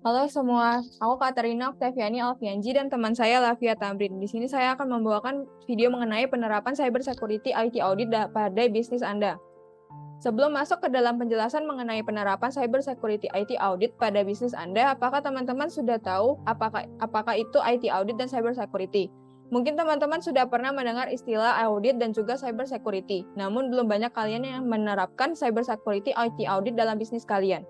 Halo semua, aku Katerina Oktaviani Alfianji dan teman saya Lavia Tamrin. Di sini saya akan membawakan video mengenai penerapan cyber security IT audit pada bisnis Anda. Sebelum masuk ke dalam penjelasan mengenai penerapan cyber security IT audit pada bisnis Anda, apakah teman-teman sudah tahu apakah itu IT audit dan cyber security? Mungkin teman-teman sudah pernah mendengar istilah audit dan juga cyber security, namun belum banyak kalian yang menerapkan cyber security IT audit dalam bisnis kalian.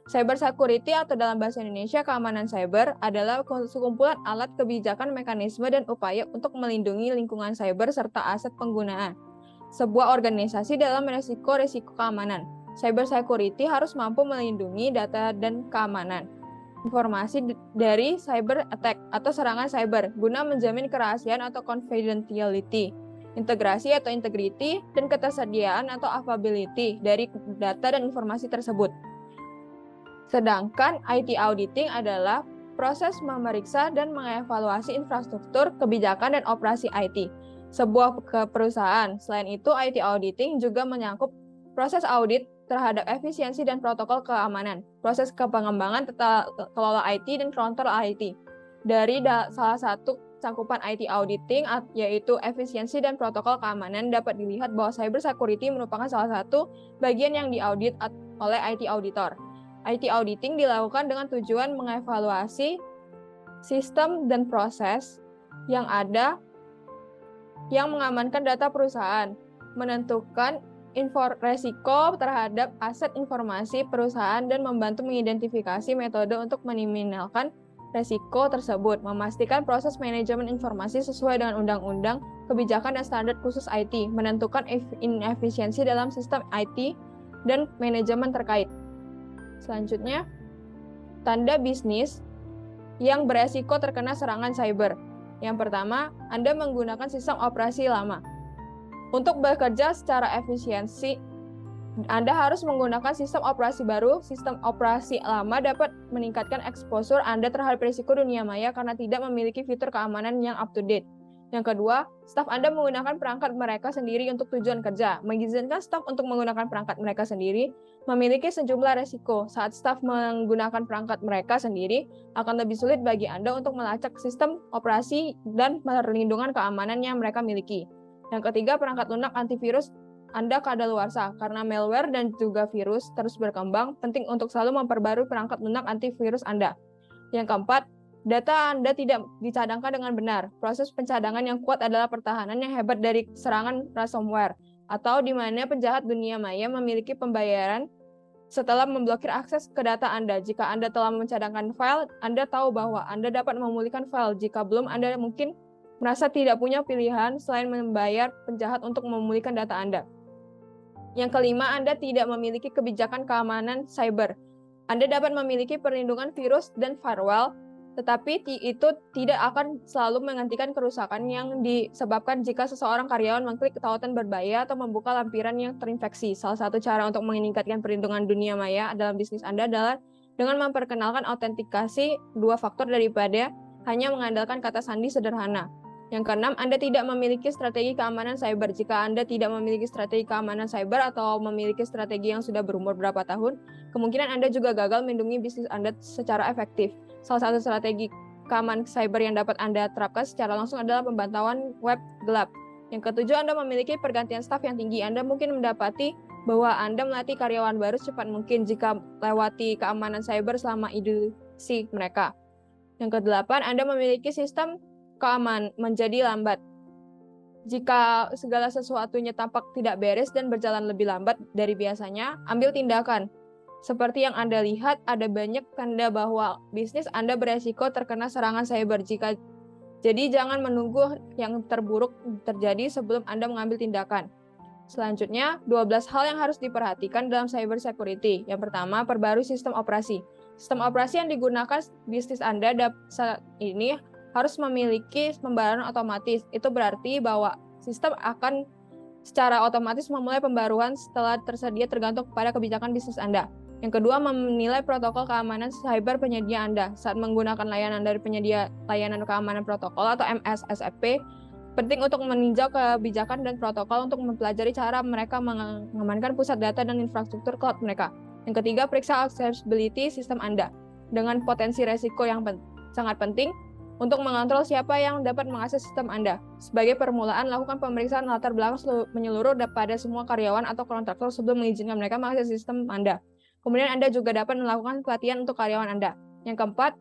Cyber security atau dalam bahasa Indonesia keamanan cyber adalah sekumpulan alat kebijakan, mekanisme, dan upaya untuk melindungi lingkungan cyber serta aset penggunaan sebuah organisasi dalam risiko-risiko keamanan. Cyber security harus mampu melindungi data dan keamanan informasi dari cyber attack atau serangan cyber guna menjamin kerahasiaan atau confidentiality, integrasi atau integrity, dan ketersediaan atau availability dari data dan informasi tersebut. Sedangkan IT auditing adalah proses memeriksa dan mengevaluasi infrastruktur, kebijakan, dan operasi IT sebuah perusahaan. Selain itu, IT auditing juga menyangkut proses audit terhadap efisiensi dan protokol keamanan, proses pengembangan tata kelola IT dan kontrol IT. Dari salah satu cakupan IT auditing, yaitu efisiensi dan protokol keamanan, dapat dilihat bahwa cyber security merupakan salah satu bagian yang diaudit oleh IT auditor. IT auditing dilakukan dengan tujuan mengevaluasi sistem dan proses yang ada yang mengamankan data perusahaan, menentukan resiko terhadap aset informasi perusahaan, dan membantu mengidentifikasi metode untuk meminimalkan resiko tersebut, memastikan proses manajemen informasi sesuai dengan undang-undang, kebijakan, dan standar khusus IT, menentukan inefisiensi dalam sistem IT, dan manajemen terkait. Selanjutnya, tanda bisnis yang beresiko terkena serangan cyber. Yang pertama, Anda menggunakan sistem operasi lama. Untuk bekerja secara efisiensi, Anda harus menggunakan sistem operasi baru. Sistem operasi lama dapat meningkatkan eksposur Anda terhadap risiko dunia maya karena tidak memiliki fitur keamanan yang up-to-date. Yang kedua, staf Anda menggunakan perangkat mereka sendiri untuk tujuan kerja. Mengizinkan staf untuk menggunakan perangkat mereka sendiri memiliki sejumlah resiko. Saat staf menggunakan perangkat mereka sendiri, akan lebih sulit bagi Anda untuk melacak sistem operasi dan perlindungan keamanan yang mereka miliki. Yang ketiga, perangkat lunak antivirus Anda kadaluarsa. Karena malware dan juga virus terus berkembang, penting untuk selalu memperbarui perangkat lunak antivirus Anda. Yang keempat, data Anda tidak dicadangkan dengan benar. Proses pencadangan yang kuat adalah pertahanan yang hebat dari serangan ransomware, atau di mana penjahat dunia maya memiliki pembayaran setelah memblokir akses ke data Anda. Jika Anda telah mencadangkan file, Anda tahu bahwa Anda dapat memulihkan file. Jika belum, Anda mungkin merasa tidak punya pilihan selain membayar penjahat untuk memulihkan data Anda. Yang kelima, Anda tidak memiliki kebijakan keamanan cyber. Anda dapat memiliki perlindungan virus dan firewall, tetapi itu tidak akan selalu menghentikan kerusakan yang disebabkan jika seseorang karyawan mengklik tautan berbahaya atau membuka lampiran yang terinfeksi. Salah satu cara untuk meningkatkan perlindungan dunia maya dalam bisnis Anda adalah dengan memperkenalkan autentikasi dua faktor daripada hanya mengandalkan kata sandi sederhana. Yang keenam, Anda tidak memiliki strategi keamanan cyber. Jika Anda tidak memiliki strategi keamanan cyber atau memiliki strategi yang sudah berumur berapa tahun, kemungkinan Anda juga gagal melindungi bisnis Anda secara efektif. Salah satu strategi keamanan cyber yang dapat Anda terapkan secara langsung adalah pemantauan web gelap. Yang ketujuh, Anda memiliki pergantian staf yang tinggi. Anda mungkin mendapati bahwa Anda melatih karyawan baru secepat mungkin jika lewati keamanan cyber selama induksi mereka. Yang kedelapan, Anda memiliki sistem keamanan menjadi lambat. Jika segala sesuatunya tampak tidak beres dan berjalan lebih lambat dari biasanya, ambil tindakan. Seperti yang Anda lihat, ada banyak tanda bahwa bisnis Anda beresiko terkena serangan cyber. Jadi jangan menunggu yang terburuk terjadi sebelum Anda mengambil tindakan. Selanjutnya, 12 hal yang harus diperhatikan dalam cyber security. Yang pertama, perbarui sistem operasi. Sistem operasi yang digunakan bisnis Anda saat ini harus memiliki pembaruan otomatis. Itu berarti bahwa sistem akan secara otomatis memulai pembaruan setelah tersedia tergantung kepada kebijakan bisnis Anda. Yang kedua, menilai protokol keamanan cyber penyedia Anda. Saat menggunakan layanan dari penyedia layanan keamanan protokol atau MSSP, penting untuk meninjau kebijakan dan protokol untuk mempelajari cara mereka mengamankan pusat data dan infrastruktur cloud mereka. Yang ketiga, periksa accessibility sistem Anda. dengan potensi resiko yang sangat penting untuk mengontrol siapa yang dapat mengakses sistem Anda. Sebagai permulaan, lakukan pemeriksaan latar belakang menyeluruh pada semua karyawan atau kontraktor sebelum mengizinkan mereka mengakses sistem Anda. Kemudian Anda juga dapat melakukan pelatihan untuk karyawan Anda. Yang keempat,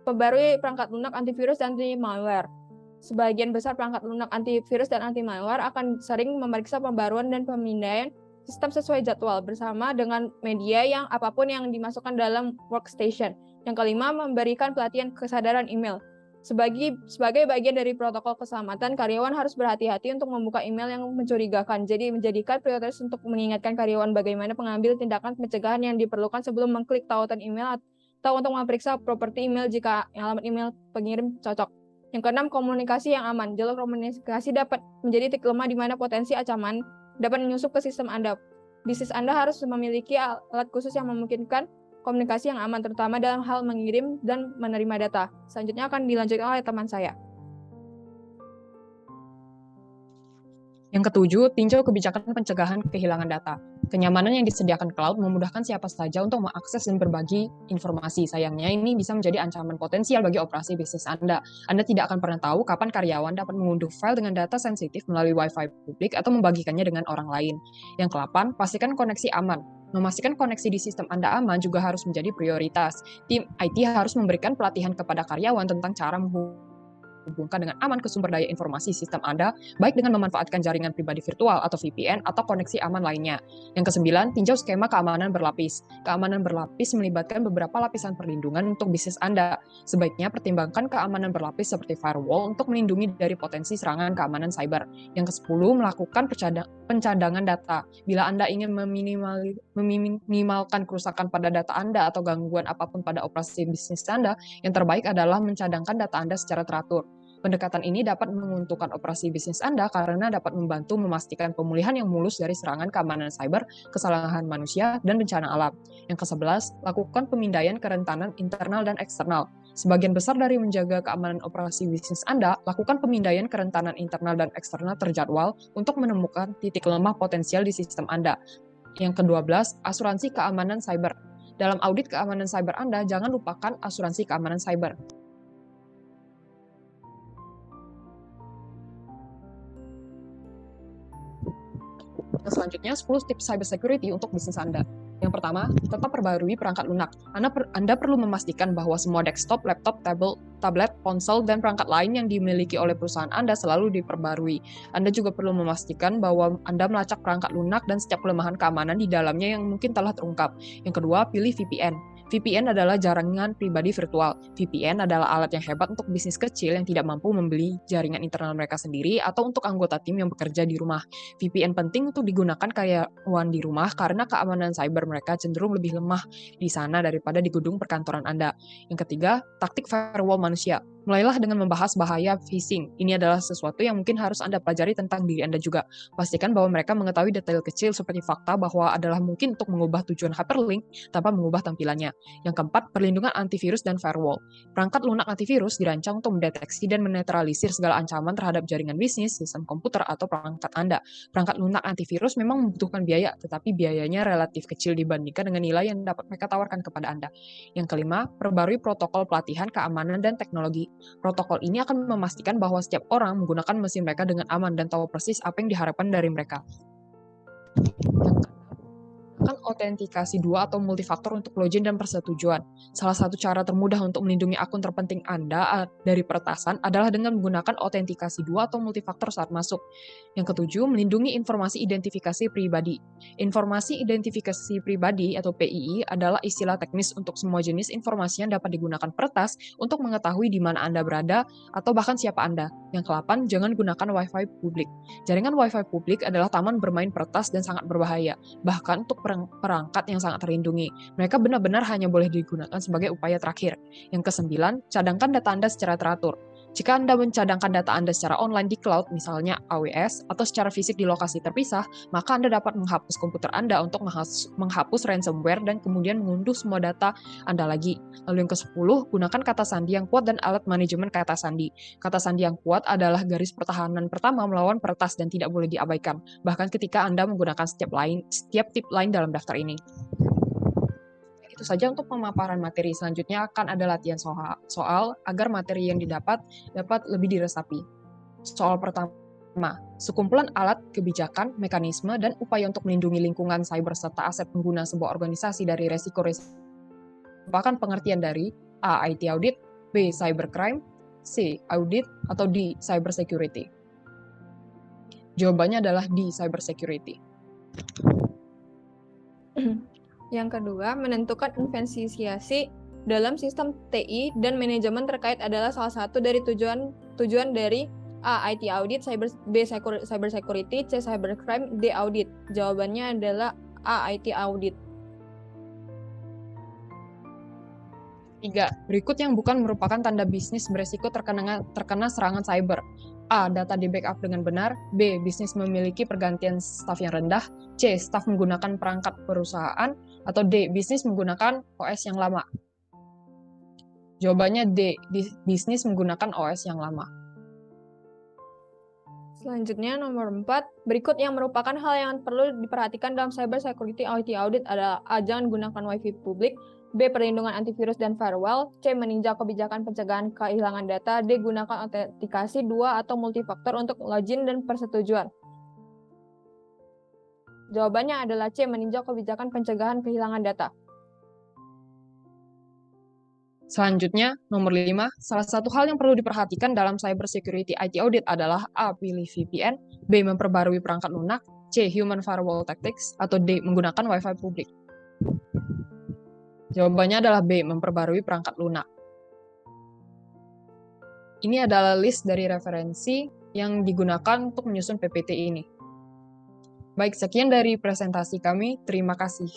perbarui perangkat lunak antivirus dan anti-malware. Sebagian besar perangkat lunak antivirus dan anti-malware akan sering memeriksa pembaruan dan pemindaian sistem sesuai jadwal bersama dengan media yang apapun yang dimasukkan dalam workstation. Yang kelima, memberikan pelatihan kesadaran email. Sebagai bagian dari protokol keselamatan, karyawan harus berhati-hati untuk membuka email yang mencurigakan. Jadi, menjadikan prioritas untuk mengingatkan karyawan bagaimana mengambil tindakan pencegahan yang diperlukan sebelum mengklik tautan email atau untuk memeriksa properti email jika alamat email pengirim cocok. Yang keenam, komunikasi yang aman. Jalur komunikasi dapat menjadi titik lemah di mana potensi ancaman dapat menyusup ke sistem Anda. Bisnis Anda harus memiliki alat khusus yang memungkinkan komunikasi yang aman, terutama dalam hal mengirim dan menerima data. Selanjutnya akan dilanjutkan oleh teman saya. Yang ketujuh, tinjau kebijakan pencegahan kehilangan data. Kenyamanan yang disediakan cloud memudahkan siapa saja untuk mengakses dan berbagi informasi. Sayangnya, ini bisa menjadi ancaman potensial bagi operasi bisnis Anda. Anda tidak akan pernah tahu kapan karyawan dapat mengunduh file dengan data sensitif melalui Wi-Fi publik atau membagikannya dengan orang lain. Yang ke-8, pastikan koneksi aman. Memastikan koneksi di sistem Anda aman juga harus menjadi prioritas. Tim IT harus memberikan pelatihan kepada karyawan tentang cara menghubungkan dengan aman ke sumber daya informasi sistem Anda, baik dengan memanfaatkan jaringan pribadi virtual atau VPN atau koneksi aman lainnya. Yang ke-9, tinjau skema keamanan berlapis. Keamanan berlapis melibatkan beberapa lapisan perlindungan untuk bisnis Anda. Sebaiknya pertimbangkan keamanan berlapis seperti firewall untuk melindungi dari potensi serangan keamanan cyber. Yang ke-10, melakukan pencadangan data. Bila Anda ingin meminimalkan kerusakan pada data Anda atau gangguan apapun pada operasi bisnis Anda, yang terbaik adalah mencadangkan data Anda secara teratur. Pendekatan ini dapat menguntungkan operasi bisnis Anda karena dapat membantu memastikan pemulihan yang mulus dari serangan keamanan cyber, kesalahan manusia, dan bencana alam. Yang ke-11, lakukan pemindaian kerentanan internal dan eksternal. Sebagian besar dari menjaga keamanan operasi bisnis Anda, lakukan pemindaian kerentanan internal dan eksternal terjadwal untuk menemukan titik lemah potensial di sistem Anda. Yang ke-12, asuransi keamanan cyber. Dalam audit keamanan cyber Anda, jangan lupakan asuransi keamanan cyber. Selanjutnya, 10 tips cybersecurity untuk bisnis Anda. Yang pertama, tetap perbarui perangkat lunak. Anda perlu memastikan bahwa semua desktop, laptop, tablet, ponsel, dan perangkat lain yang dimiliki oleh perusahaan Anda selalu diperbarui. Anda juga perlu memastikan bahwa Anda melacak perangkat lunak dan setiap kelemahan keamanan di dalamnya yang mungkin telah terungkap. Yang kedua, pilih VPN. VPN adalah jaringan pribadi virtual. VPN adalah alat yang hebat untuk bisnis kecil yang tidak mampu membeli jaringan internal mereka sendiri atau untuk anggota tim yang bekerja di rumah. VPN penting untuk digunakan karyawan di rumah karena keamanan cyber mereka cenderung lebih lemah di sana daripada di gedung perkantoran Anda. Yang ketiga, taktik firewall manusia. Mulailah dengan membahas bahaya phishing. Ini adalah sesuatu yang mungkin harus Anda pelajari tentang diri Anda juga. Pastikan bahwa mereka mengetahui detail kecil seperti fakta bahwa adalah mungkin untuk mengubah tujuan hyperlink tanpa mengubah tampilannya. Yang keempat, perlindungan antivirus dan firewall. Perangkat lunak antivirus dirancang untuk mendeteksi dan menetralisir segala ancaman terhadap jaringan bisnis, sistem komputer, atau perangkat Anda. Perangkat lunak antivirus memang membutuhkan biaya, tetapi biayanya relatif kecil dibandingkan dengan nilai yang dapat mereka tawarkan kepada Anda. Yang kelima, perbarui protokol pelatihan keamanan dan teknologi. Protokol ini akan memastikan bahwa setiap orang menggunakan mesin mereka dengan aman dan tahu persis apa yang diharapkan dari mereka. Yang autentikasi dua atau multifaktor untuk login dan persetujuan. Salah satu cara termudah untuk melindungi akun terpenting Anda dari peretasan adalah dengan menggunakan autentikasi dua atau multifaktor saat masuk. Yang ketujuh, melindungi informasi identifikasi pribadi. Informasi identifikasi pribadi atau PII adalah istilah teknis untuk semua jenis informasi yang dapat digunakan peretas untuk mengetahui di mana Anda berada atau bahkan siapa Anda. Yang ke-8, jangan gunakan Wi-Fi publik. Jaringan Wi-Fi publik adalah taman bermain peretas dan sangat berbahaya, bahkan untuk perangkat yang sangat terlindungi. Mereka benar-benar hanya boleh digunakan sebagai upaya terakhir. Yang ke-9, cadangkan data Anda secara teratur. Jika Anda mencadangkan data Anda secara online di cloud, misalnya AWS, atau secara fisik di lokasi terpisah, maka Anda dapat menghapus komputer Anda untuk menghapus ransomware dan kemudian mengunduh semua data Anda lagi. Lalu yang ke-10, gunakan kata sandi yang kuat dan alat manajemen kata sandi. Kata sandi yang kuat adalah garis pertahanan pertama melawan peretas dan tidak boleh diabaikan, bahkan ketika Anda menggunakan setiap tip lain dalam daftar ini. itu saja untuk pemaparan materi. Selanjutnya akan ada latihan soal agar materi yang didapat dapat lebih diresapi. Soal pertama, sekumpulan alat, kebijakan, mekanisme, dan upaya untuk melindungi lingkungan cyber serta aset pengguna sebuah organisasi dari resiko-resiko merupakan pengertian dari A. IT audit, B. Cybercrime, C. Audit, atau D. Cybersecurity. Jawabannya adalah D. Cybersecurity. Yang kedua, menentukan investasi dalam sistem TI dan manajemen terkait adalah salah satu dari tujuan dari A. IT audit, B. Cybersecurity, C. Cybercrime, D. Audit. Jawabannya adalah A. IT audit. 3. Berikut yang bukan merupakan tanda bisnis beresiko terkena serangan cyber. A. Data di backup dengan benar. B. Bisnis memiliki pergantian staf yang rendah. C. Staf menggunakan perangkat perusahaan. Atau D. Bisnis menggunakan OS yang lama. Jawabannya D. Bisnis menggunakan OS yang lama. Selanjutnya nomor 4, berikut yang merupakan hal yang perlu diperhatikan dalam cyber security IT audit adalah A. Jangan gunakan WiFi publik, B. Perlindungan antivirus dan firewall, C. Meninjau kebijakan pencegahan kehilangan data, D. Gunakan autentikasi 2 atau multifaktor untuk login dan persetujuan. Jawabannya adalah C. Meninjau kebijakan pencegahan kehilangan data. Selanjutnya, nomor 5, salah satu hal yang perlu diperhatikan dalam cyber security IT audit adalah A. Pilih VPN, B. Memperbarui perangkat lunak, C. Human firewall tactics, atau D. Menggunakan WiFi publik. Jawabannya adalah B. Memperbarui perangkat lunak. Ini adalah list dari referensi yang digunakan untuk menyusun PPT ini. Baik, sekian dari presentasi kami. Terima kasih.